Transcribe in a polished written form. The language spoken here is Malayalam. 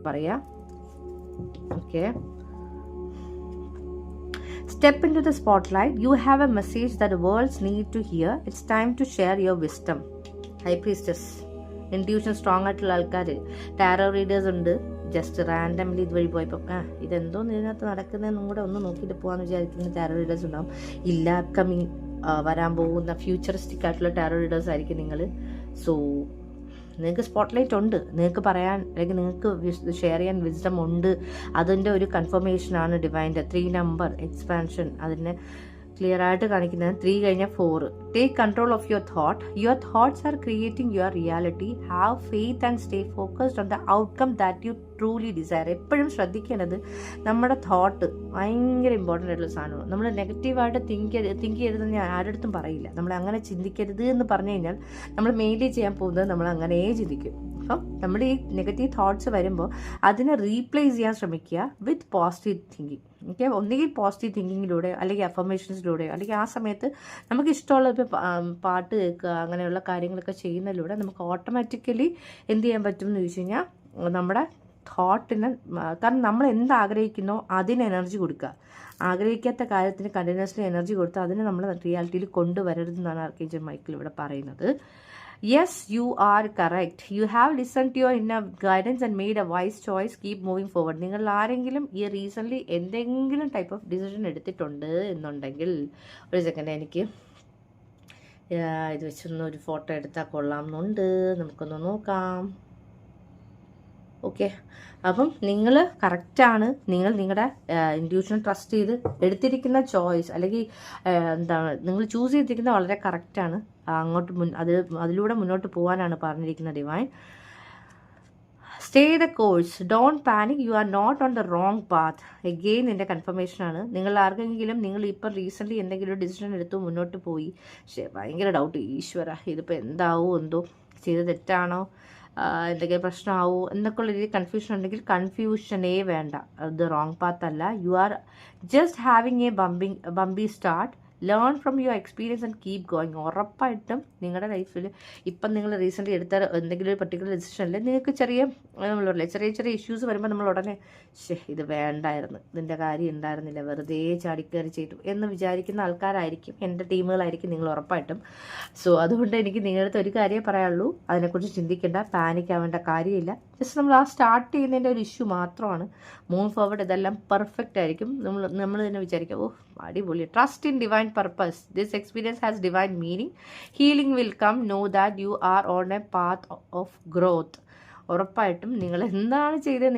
പറയാം. Okay, step into the spotlight. You have a message that the world need to hear. It's time to share your wisdom. High priestess, intuition strong ആയിട്ടുള്ള ആൾക്കാർ, ടാരോ റീഡേഴ്സ് ഉണ്ട്. ജസ്റ്റ് റാൻഡംലി ഇതുവഴി പോയപ്പോൾ ഇതെന്തോ ഇതിനകത്ത് നടക്കുന്നതെന്നും കൂടെ ഒന്ന് നോക്കിയിട്ട് പോകാമെന്ന് വിചാരിക്കുന്ന ടാരോ റീഡേഴ്സ് ഉണ്ടാവും. ഇല്ല, അപ്കമിങ് വരാൻ പോകുന്ന ഫ്യൂച്ചറിസ്റ്റിക് ആയിട്ടുള്ള ടാരോ റീഡേഴ്സ് ആയിരിക്കും നിങ്ങൾ. സോ നിങ്ങൾക്ക് സ്പോട്ട്ലൈറ്റ് ഉണ്ട്, നിങ്ങൾക്ക് പറയാൻ അല്ലെങ്കിൽ നിങ്ങൾക്ക് ഷെയർ ചെയ്യാൻ വിസ്ഡം ഉണ്ട്. അതിൻ്റെ ഒരു കൺഫർമേഷനാണ് ഡിവൈൻ്റെ 3 നമ്പർ എക്സ്പാൻഷൻ. അതിനെ ക്ലിയർ ആയിട്ട് കാണിക്കുന്നത് 3 കഴിഞ്ഞാൽ 4. Take control of your thought. Your thoughts are creating your reality. Have faith and stay focused on the outcome that you truly desire. എപ്പോഴും ശ്രദ്ധിക്കേണ്ടത് നമ്മുടെ തോട്ട് ഭയങ്കര ഇമ്പോർട്ടൻ്റ് ആയിട്ടുള്ള സാധനമാണ്. നമ്മൾ നെഗറ്റീവായിട്ട് തിങ്ക് ചെയ്യരുതെന്ന് ഞാൻ ആരുടെ പറയില്ല. നമ്മൾ അങ്ങനെ ചിന്തിക്കരുത് എന്ന് പറഞ്ഞു കഴിഞ്ഞാൽ നമ്മൾ മെയിൻലി ചെയ്യാൻ പോകുന്നത് നമ്മൾ അങ്ങനെ ചിന്തിക്കും. അപ്പം നമ്മൾ ഈ നെഗറ്റീവ് തോട്ട്സ് വരുമ്പോൾ അതിനെ റീപ്ലേസ് ചെയ്യാൻ ശ്രമിക്കുക വിത്ത് പോസിറ്റീവ് തിങ്കിങ്. ഓക്കെ, ഒന്നുകിൽ പോസിറ്റീവ് തിങ്കിങ്ങിലൂടെ അല്ലെങ്കിൽ അഫർമേഷൻസിലൂടെ അല്ലെങ്കിൽ ആ സമയത്ത് നമുക്ക് ഇഷ്ടമുള്ള പാട്ട് കേൾക്കുക, അങ്ങനെയുള്ള കാര്യങ്ങളൊക്കെ ചെയ്യുന്നതിലൂടെ നമുക്ക് ഓട്ടോമാറ്റിക്കലി എന്ത് ചെയ്യാൻ പറ്റും എന്ന് ചോദിച്ചു കഴിഞ്ഞാൽ നമ്മുടെ തോട്ടിന്, കാരണം നമ്മൾ എന്താഗ്രഹിക്കുന്നോ അതിന് എനർജി കൊടുക്കുക. ആഗ്രഹിക്കാത്ത കാര്യത്തിന് കണ്ടിന്യൂസ്ലി എനർജി കൊടുത്ത് അതിനെ നമ്മൾ റിയാലിറ്റിയിൽ കൊണ്ടുവരരുതെന്നാണ് ആർക്കേഞ്ചൽ മൈക്കിൾ ഇവിടെ പറയുന്നത്. Yes, you are correct. You have listened to your inner guidance and made a wise choice. Keep moving forward. നിങ്ങൾ ആരെങ്കിലും ഈ റീസെൻ്റ്ലി എന്തെങ്കിലും ടൈപ്പ് ഓഫ് ഡിസിഷൻ എടുത്തിട്ടുണ്ട് എന്നുണ്ടെങ്കിൽ, ഒരു സെക്കൻഡ്, എനിക്ക് ഇത് വെച്ചൊന്ന് ഒരു ഫോട്ടോ എടുത്താൽ കൊള്ളാമെന്നുണ്ട്. നമുക്കൊന്ന് നോക്കാം. ഓക്കെ, അപ്പം നിങ്ങൾ കറക്റ്റാണ്. നിങ്ങൾ നിങ്ങളുടെ ഇൻറ്റ്യൂഷനെ ട്രസ്റ്റ് ചെയ്ത് എടുത്തിരിക്കുന്ന ചോയ്സ് അല്ലെങ്കിൽ എന്താണ് നിങ്ങൾ ചൂസ് ചെയ്തിരിക്കുന്നത് വളരെ കറക്റ്റാണ്. അങ്ങോട്ട് അതിലൂടെ മുന്നോട്ട് പോകാനാണ് പറഞ്ഞിരിക്കുന്ന divine. Stay the course, don't panic, you are not on the wrong path. Again എൻ്റെ കൺഫർമേഷനാണ്. നിങ്ങൾ ആർക്കെങ്കിലും നിങ്ങൾ ഇപ്പം റീസെൻ്റ്ലി എന്തെങ്കിലും ഒരു ഡിസിഷൻ എടുത്തു മുന്നോട്ട് പോയി, പക്ഷേ ഭയങ്കര ഡൗട്ട്, ഈശ്വര ഇതിപ്പോൾ എന്താവോ എന്തോ, ചെയ്ത് തെറ്റാണോ, എന്തെങ്കിലും പ്രശ്നമാവോ എന്നൊക്കെ ഉള്ള രീതിയിൽ കൺഫ്യൂഷൻ ഉണ്ടെങ്കിൽ കൺഫ്യൂഷനേ വേണ്ട. അത് റോങ് പാത്ത് അല്ല. You are just having A ബംബി start. Learn from your experience and keep going. ഉറപ്പായിട്ടും നിങ്ങളുടെ ലൈഫിൽ ഇപ്പം നിങ്ങൾ റീസെൻ്റ്ലി എടുത്ത എന്തെങ്കിലും ഒരു പർട്ടിക്കുലർ ഡിസിഷനിൽ നിങ്ങൾക്ക് ചെറിയ ഇഷ്യൂസ് വരുമ്പോൾ നമ്മൾ ഉടനെ ഇത് വേണ്ടായിരുന്നു, ഇതിൻ്റെ കാര്യം ഉണ്ടായിരുന്നില്ല, വെറുതെ ചാടിക്കയറി ചെയ്തു എന്ന് വിചാരിക്കുന്ന ആൾക്കാരായിരിക്കും എൻ്റെ ടീമുകളായിരിക്കും നിങ്ങൾ ഉറപ്പായിട്ടും. സോ അതുകൊണ്ട് എനിക്ക് നിങ്ങളുടെ ഒരു കാര്യമേ പറയാനുള്ളൂ, അതിനെക്കുറിച്ച് ചിന്തിക്കേണ്ട, പാനിക് ആവേണ്ട കാര്യമില്ല. ജസ്റ്റ് നമ്മൾ ആ സ്റ്റാർട്ട് ചെയ്യുന്നതിൻ്റെ ഒരു ഇഷ്യൂ മാത്രമാണ്. മൂവ് ഫോർവേഡ് ഇതെല്ലാം പെർഫെക്റ്റ് ആയിരിക്കും. നമ്മൾ തന്നെ വിചാരിക്കുക, ഓ അടിപൊളി. Trust in divine purpose. This experience has divine meaning. Healing will come. Know that you are on a path of growth. ഉറപ്പായിട്ടും നിങ്ങൾ എന്താണ് ചെയ്തത്